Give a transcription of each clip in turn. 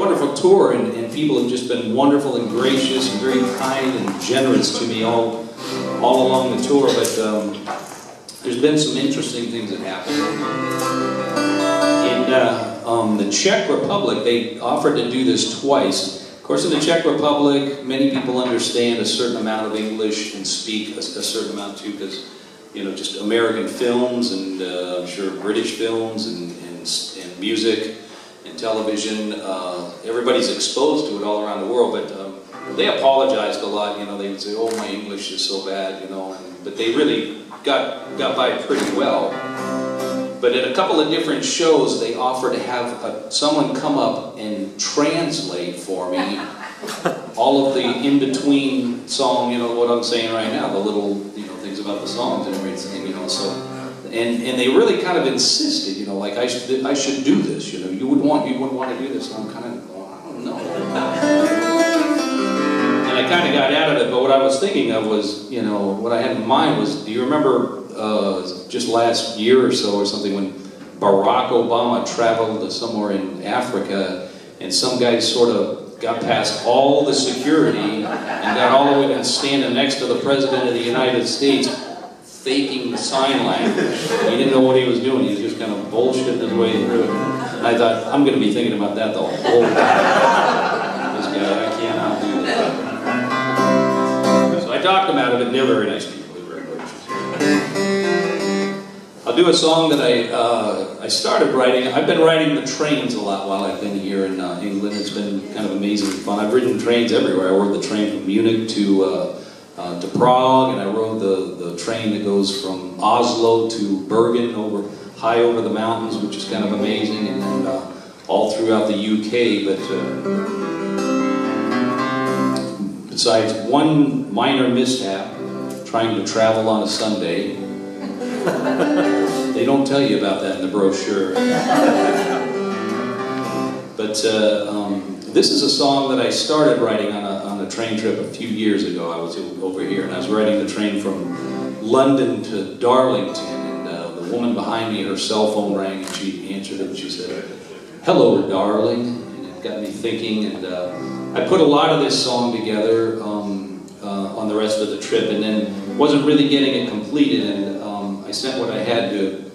wonderful tour, and people have just been wonderful and gracious and very kind and generous to me all along the tour. But there's been some interesting things that happened. In the Czech Republic, they offered to do this twice. Of course, in the Czech Republic, many people understand a certain amount of English and speak a certain amount too, because, you know, just American films and I'm sure British films and music and television, everybody's exposed to it all around the world, but they apologized a lot. You know, they would say, "Oh, my English is so bad," you know, but they really got by pretty well. But at a couple of different shows, they offered to have someone come up and translate for me all of the in-between song, you know, what I'm saying right now, the little, you know, things about the songs and everything, you know, so, and they really kind of insisted, you know, like I should do this, you know, you wouldn't want to do this, and I'm kind of, well, I don't know. And I kind of got out of it, but what I was thinking of was, you know, what I had in mind was, do you remember just last year or so or something when Barack Obama traveled to somewhere in Africa and some guy sort of got past all the security and got all the way to standing next to the President of the United States faking the sign language. He didn't know what he was doing. He was just kind of bullshitting his way through it. And I thought, I'm going to be thinking about that the whole time. This guy, I cannot do that. So I talked him out of it, and they're very nice people. I'll do a song that I started writing. I've been riding the trains a lot while I've been here in England. It's been kind of amazing and fun. I've ridden trains everywhere. I rode the train from Munich to Prague, and I rode the train that goes from Oslo to Bergen, high over the mountains, which is kind of amazing, and then all throughout the UK. But besides one minor mishap, trying to travel on a Sunday. They don't tell you about that in the brochure. But this is a song that I started writing on a train trip a few years ago. I was over here and I was riding the train from London to Darlington, and the woman behind me, her cell phone rang and she answered it and she said, "Hello, darling." And it got me thinking, and I put a lot of this song together on the rest of the trip, and then wasn't really getting it completed, and I sent what I had to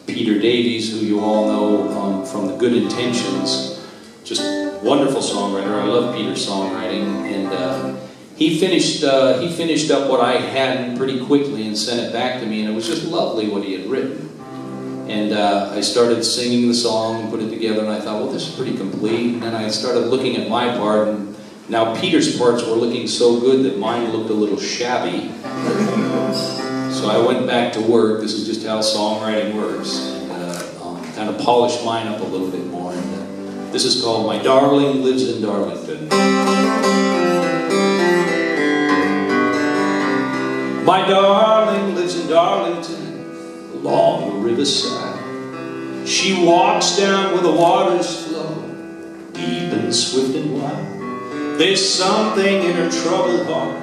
Peter Davies, who you all know from the Good Intentions, just wonderful songwriter. I love Peter's songwriting, and he finished up what I had pretty quickly and sent it back to me, and it was just lovely what he had written. And I started singing the song and put it together, and I thought, well, this is pretty complete. And then I started looking at my part, and now Peter's parts were looking so good that mine looked a little shabby. So I went back to work. This is just how songwriting works, and kind of polished mine up a little bit more. And this is called "My Darling Lives in Darlington." My darling lives in Darlington, along the riverside. She walks down where the waters flow, deep and swift and wide. There's something in her troubled heart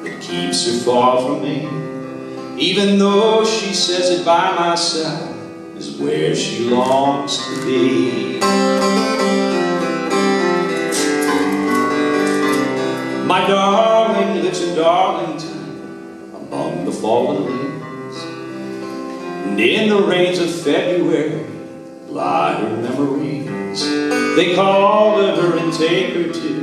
that keeps her far from me, even though she says it by my side is where she longs to be. My darling lives in Darlington, among the fallen leaves, and in the rains of February lie her memories. They call her and take her to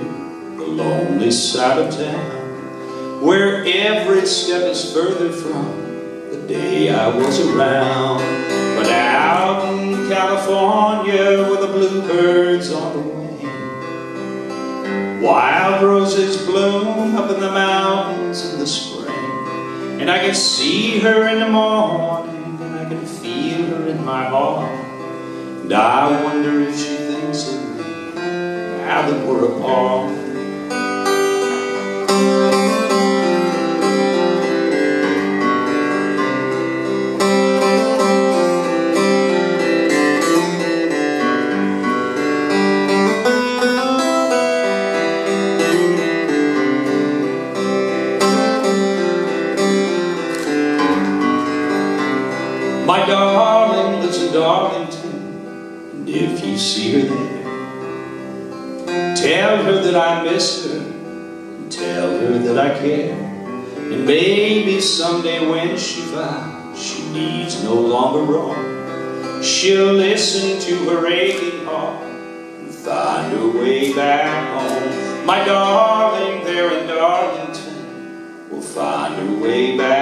the lonely side of town, where every step is further from the day I was around. But out in California, where the bluebirds on the wing, wild roses bloom up in the mountains in the spring, and I can see her in the morning, and I can feel her in my heart, and I wonder if she thinks of me now that we're apart. My darling lives in Darlington, and if you see her there, Tell her that I miss her, and tell her that I care. And maybe someday when she finds she needs no longer roam, she'll listen to her aching heart and find her way back home. My darling there in Darlington will find her way back